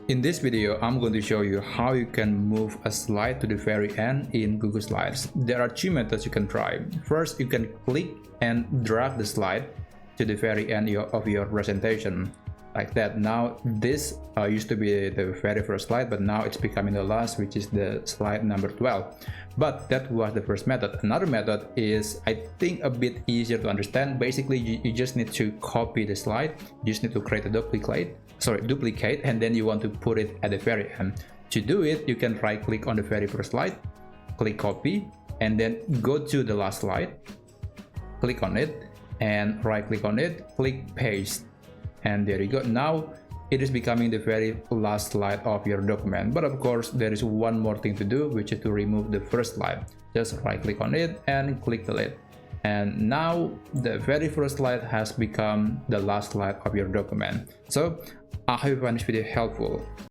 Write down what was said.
In this video, I'm going to show you how you can move a slide to the very end in Google Slides. There are two methods you can try. First, you can click and drag the slide to the very end of your presentation, like that. Now, this used to be the very first slide, but now it's becoming the last, which is the slide number 12. But that was the first method. Another method is, I think, a bit easier to understand. Basically, you just need to copy the slide. You just need to create a duplicate, and then you want to put it at the very end. To do it, you can right click on the very first slide, click copy, and then go to the last slide, click on it, and right click on it, click paste, and there you go. Now it is becoming the very last slide of your document. But of course, there is one more thing to do, which is to remove the first slide. Just right click on it and click delete. And now the very first slide has become the last slide of your document. So I hope you find this video helpful.